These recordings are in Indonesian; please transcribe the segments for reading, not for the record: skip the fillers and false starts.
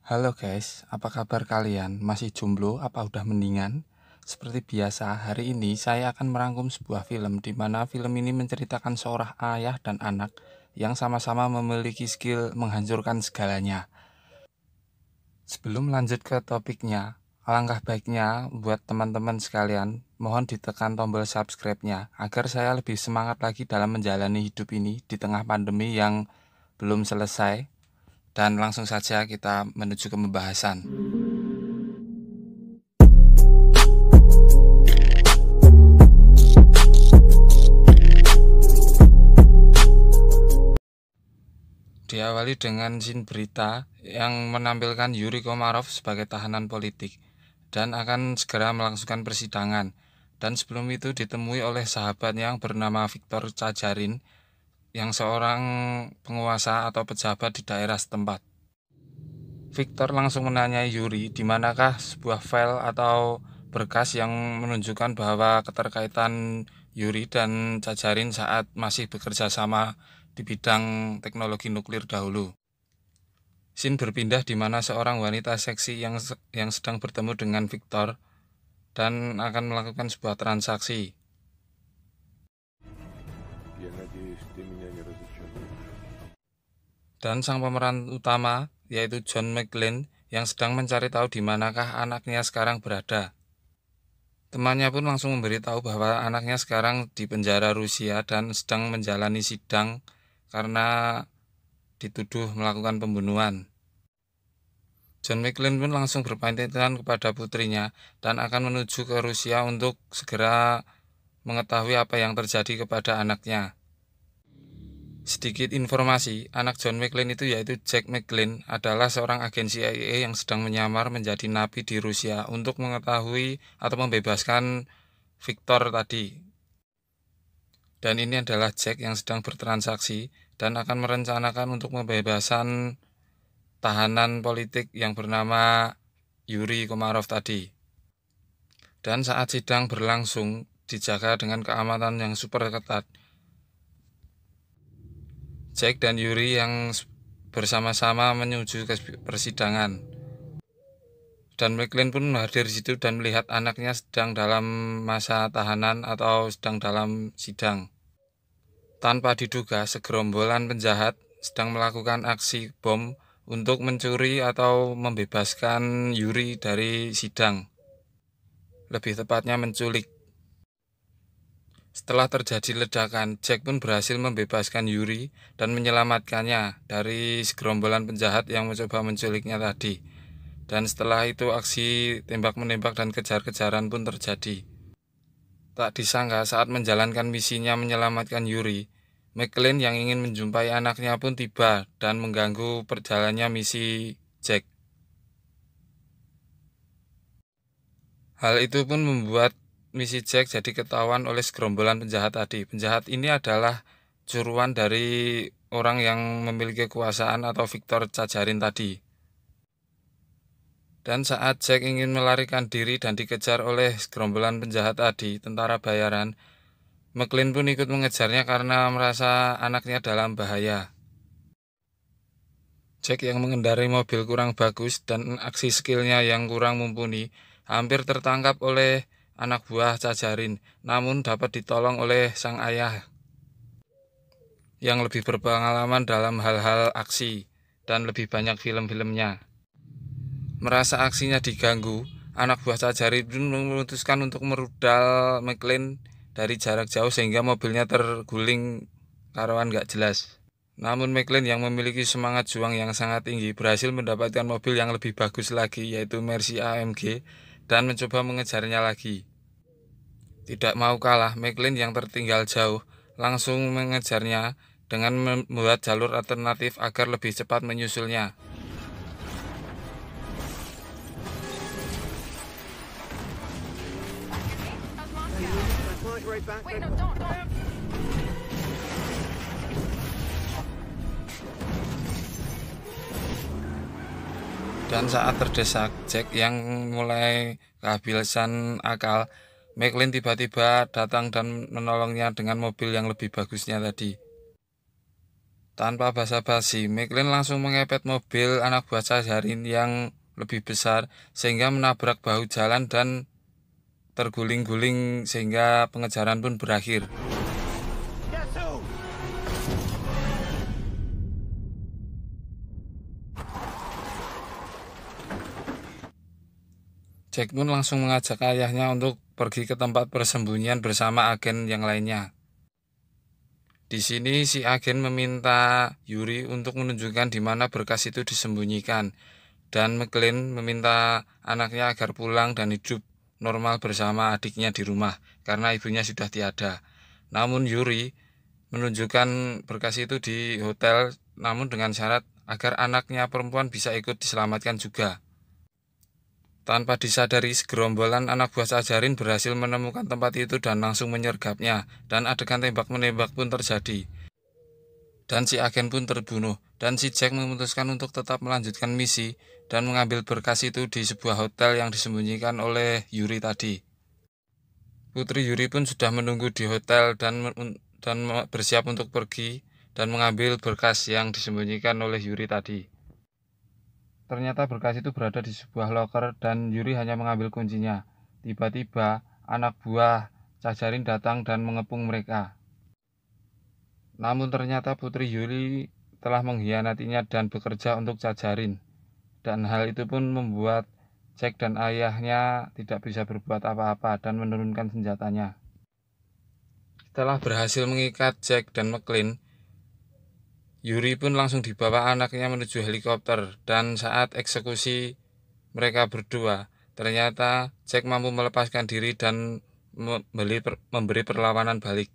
Halo guys, apa kabar kalian? Masih jomblo apa udah mendingan? Seperti biasa, hari ini saya akan merangkum sebuah film di mana film ini menceritakan seorang ayah dan anak yang sama-sama memiliki skill menghancurkan segalanya. Sebelum lanjut ke topiknya, alangkah baiknya buat teman-teman sekalian, mohon ditekan tombol subscribe-nya agar saya lebih semangat lagi dalam menjalani hidup ini di tengah pandemi yang belum selesai. Dan langsung saja kita menuju ke pembahasan. Diawali dengan scene berita yang menampilkan Yuri Komarov sebagai tahanan politik dan akan segera melangsungkan persidangan. Dan sebelum itu ditemui oleh sahabatnya yang bernama Viktor Cajarin yang seorang penguasa atau pejabat di daerah setempat. Viktor langsung menanyai Yuri di manakah sebuah file atau berkas yang menunjukkan bahwa keterkaitan Yuri dan Cajarin saat masih bekerja sama di bidang teknologi nuklir dahulu. Scene berpindah di mana seorang wanita seksi yang sedang bertemu dengan Viktor dan akan melakukan sebuah transaksi. Dan sang pemeran utama yaitu John McClane yang sedang mencari tahu di manakah anaknya sekarang berada. Temannya pun langsung memberitahu bahwa anaknya sekarang di penjara Rusia dan sedang menjalani sidang karena dituduh melakukan pembunuhan. John McClane pun langsung berpamitan kepada putrinya dan akan menuju ke Rusia untuk segera mengetahui apa yang terjadi kepada anaknya. Sedikit informasi, anak John McClane itu yaitu Jack McClane adalah seorang agen CIA yang sedang menyamar menjadi napi di Rusia untuk mengetahui atau membebaskan Viktor tadi. Dan ini adalah Jack yang sedang bertransaksi dan akan merencanakan untuk pembebasan tahanan politik yang bernama Yuri Komarov tadi. Dan saat sidang berlangsung dijaga dengan keamanan yang super ketat. Jack dan Yuri yang bersama-sama menuju ke persidangan. Dan McClane pun hadir di situ dan melihat anaknya sedang dalam masa tahanan atau sedang dalam sidang. Tanpa diduga, segerombolan penjahat sedang melakukan aksi bom untuk mencuri atau membebaskan Yuri dari sidang. Lebih tepatnya menculik. Setelah terjadi ledakan, Jack pun berhasil membebaskan Yuri dan menyelamatkannya dari segerombolan penjahat yang mencoba menculiknya tadi. Dan setelah itu aksi tembak-menembak dan kejar-kejaran pun terjadi. Tak disangka saat menjalankan misinya menyelamatkan Yuri, McClane yang ingin menjumpai anaknya pun tiba dan mengganggu perjalannya misi Jack. Hal itu pun membuat misi Jack jadi ketahuan oleh segerombolan penjahat tadi. Penjahat ini adalah curuan dari orang yang memiliki kekuasaan atau Viktor Cajarin tadi. Dan saat Jack ingin melarikan diri dan dikejar oleh segerombolan penjahat tadi, tentara bayaran, McClane pun ikut mengejarnya karena merasa anaknya dalam bahaya. Jack yang mengendarai mobil kurang bagus dan aksi skillnya yang kurang mumpuni, hampir tertangkap oleh anak buah Cajarin, namun dapat ditolong oleh sang ayah yang lebih berpengalaman dalam hal-hal aksi dan lebih banyak film-filmnya. Merasa aksinya diganggu, anak buah Cajarin pun memutuskan untuk merudal McClane dari jarak jauh sehingga mobilnya terguling karuan gak jelas. Namun McClane yang memiliki semangat juang yang sangat tinggi berhasil mendapatkan mobil yang lebih bagus lagi yaitu Mercy AMG dan mencoba mengejarnya lagi. Tidak mau kalah, McClane yang tertinggal jauh langsung mengejarnya dengan membuat jalur alternatif agar lebih cepat menyusulnya. Dan saat terdesak, Jack yang mulai kehabisan akal, McClane tiba-tiba datang dan menolongnya dengan mobil yang lebih bagusnya tadi. Tanpa basa-basi, McLean langsung mengepet mobil anak buah Cajarin yang lebih besar sehingga menabrak bahu jalan dan terguling-guling sehingga pengejaran pun berakhir. Jack pun langsung mengajak ayahnya untuk pergi ke tempat persembunyian bersama agen yang lainnya. Di sini si agen meminta Yuri untuk menunjukkan di mana berkas itu disembunyikan, dan McLean meminta anaknya agar pulang dan hidup normal bersama adiknya di rumah karena ibunya sudah tiada. Namun Yuri menunjukkan berkas itu di hotel, namun dengan syarat agar anaknya perempuan bisa ikut diselamatkan juga. Tanpa disadari, segerombolan anak buah Cajarin berhasil menemukan tempat itu dan langsung menyergapnya, dan adegan tembak-menembak pun terjadi. Dan si agen pun terbunuh, dan si Jack memutuskan untuk tetap melanjutkan misi dan mengambil berkas itu di sebuah hotel yang disembunyikan oleh Yuri tadi. Putri Yuri pun sudah menunggu di hotel dan bersiap untuk pergi dan mengambil berkas yang disembunyikan oleh Yuri tadi. Ternyata berkas itu berada di sebuah loker dan Yuri hanya mengambil kuncinya. Tiba-tiba anak buah Cajarin datang dan mengepung mereka. Namun ternyata Putri Yuri telah mengkhianatinya dan bekerja untuk Cajarin. Dan hal itu pun membuat Jack dan ayahnya tidak bisa berbuat apa-apa dan menurunkan senjatanya. Setelah berhasil mengikat Jack dan McLean, Yuri pun langsung dibawa anaknya menuju helikopter, dan saat eksekusi mereka berdua, ternyata Jack mampu melepaskan diri dan memberi perlawanan balik.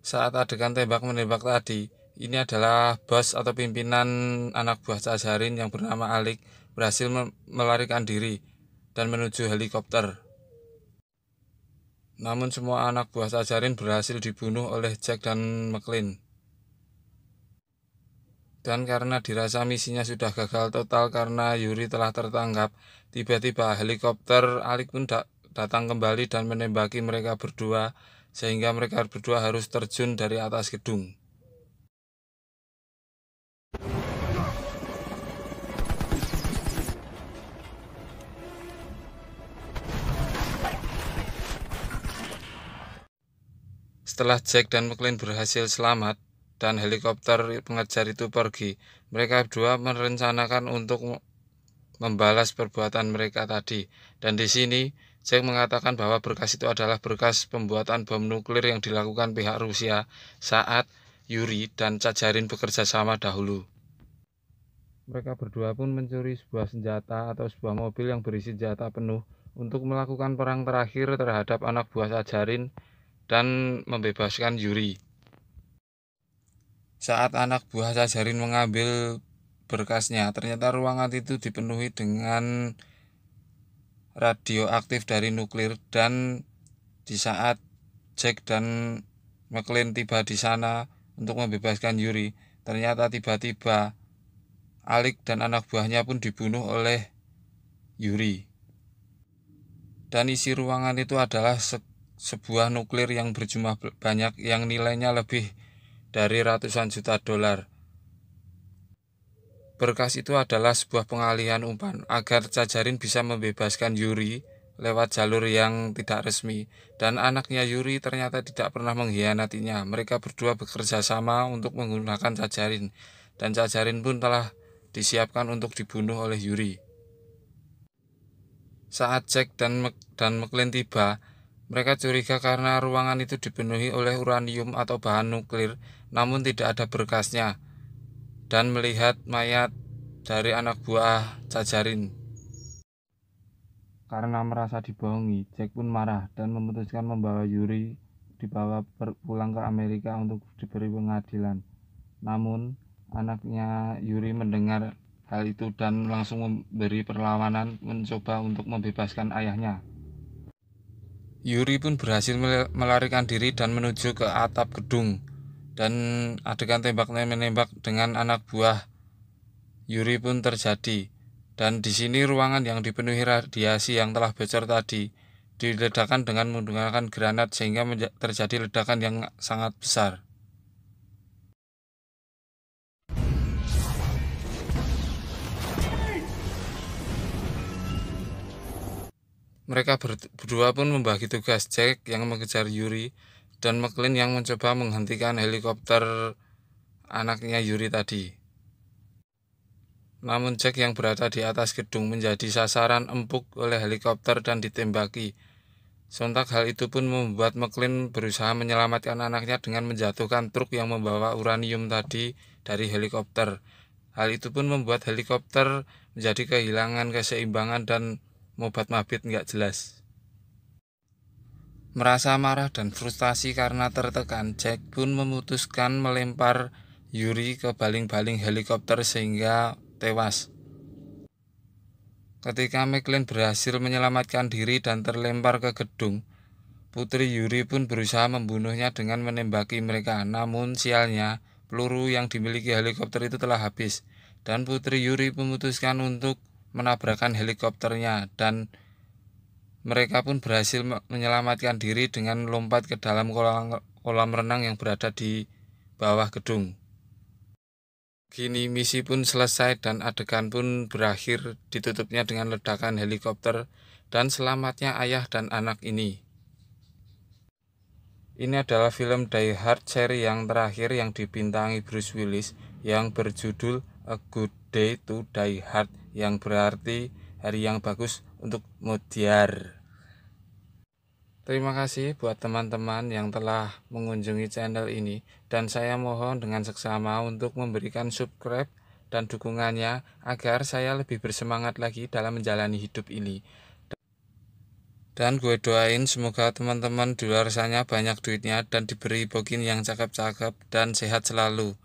Saat adegan tembak-menembak tadi, ini adalah bos atau pimpinan anak buah Cajarin yang bernama Alik berhasil melarikan diri dan menuju helikopter. Namun semua anak buah Cajarin berhasil dibunuh oleh Jack dan McLean. Dan karena dirasa misinya sudah gagal total karena Yuri telah tertangkap, tiba-tiba helikopter Alik pun datang kembali dan menembaki mereka berdua, sehingga mereka berdua harus terjun dari atas gedung. Setelah Jack dan McLean berhasil selamat, dan helikopter pengejar itu pergi, mereka berdua merencanakan untuk membalas perbuatan mereka tadi. Dan di sini Jack mengatakan bahwa berkas itu adalah berkas pembuatan bom nuklir yang dilakukan pihak Rusia saat Yuri dan Cajarin bekerja sama dahulu. Mereka berdua pun mencuri sebuah senjata atau sebuah mobil yang berisi senjata penuh untuk melakukan perang terakhir terhadap anak buah Cajarin dan membebaskan Yuri. Saat anak buah Cajarin mengambil berkasnya, ternyata ruangan itu dipenuhi dengan radioaktif dari nuklir, dan di saat Jack dan McLean tiba di sana untuk membebaskan Yuri, ternyata tiba-tiba Alik dan anak buahnya pun dibunuh oleh Yuri. Dan isi ruangan itu adalah sebuah nuklir yang berjumlah banyak yang nilainya lebih dari ratusan juta dolar. Berkas itu adalah sebuah pengalihan umpan agar Cajarin bisa membebaskan Yuri lewat jalur yang tidak resmi, dan anaknya Yuri ternyata tidak pernah mengkhianatinya. Mereka berdua bekerja sama untuk menggunakan Cajarin, dan Cajarin pun telah disiapkan untuk dibunuh oleh Yuri. Saat Jack dan McLean tiba, mereka curiga karena ruangan itu dipenuhi oleh uranium atau bahan nuklir, namun tidak ada berkasnya, dan melihat mayat dari anak buah Cajarin. Karena merasa dibohongi, Jack pun marah dan memutuskan membawa Yuri pulang ke Amerika untuk diberi pengadilan. Namun anaknya Yuri mendengar hal itu dan langsung memberi perlawanan, mencoba untuk membebaskan ayahnya. Yuri pun berhasil melarikan diri dan menuju ke atap gedung, dan adegan tembak-menembak dengan anak buah Yuri pun terjadi. Dan di sini ruangan yang dipenuhi radiasi yang telah bocor tadi diledakkan dengan menggunakan granat sehingga terjadi ledakan yang sangat besar. Mereka berdua pun membagi tugas, Jack yang mengejar Yuri dan McClane yang mencoba menghentikan helikopter anaknya Yuri tadi. Namun Jack yang berada di atas gedung menjadi sasaran empuk oleh helikopter dan ditembaki. Sontak hal itu pun membuat McClane berusaha menyelamatkan anaknya dengan menjatuhkan truk yang membawa uranium tadi dari helikopter. Hal itu pun membuat helikopter menjadi kehilangan keseimbangan dan mobat-mabit nggak jelas. Merasa marah dan frustasi karena tertekan, Jack pun memutuskan melempar Yuri ke baling-baling helikopter sehingga tewas. Ketika McClane berhasil menyelamatkan diri dan terlempar ke gedung, Putri Yuri pun berusaha membunuhnya dengan menembaki mereka. Namun sialnya, peluru yang dimiliki helikopter itu telah habis, dan Putri Yuri memutuskan untuk menabrakkan helikopternya, dan mereka pun berhasil menyelamatkan diri dengan lompat ke dalam kolam renang yang berada di bawah gedung. Kini misi pun selesai dan adegan pun berakhir ditutupnya dengan ledakan helikopter dan selamatnya ayah dan anak ini. Ini adalah film Die Hard seri yang terakhir yang dibintangi Bruce Willis yang berjudul A Good Day to Die Hard, yang berarti hari yang bagus untuk Modiar. Terima kasih buat teman-teman yang telah mengunjungi channel ini, dan saya mohon dengan seksama untuk memberikan subscribe dan dukungannya agar saya lebih bersemangat lagi dalam menjalani hidup ini. Dan gue doain semoga teman-teman di luar sana banyak duitnya dan diberi bokin yang cakep-cakep dan sehat selalu.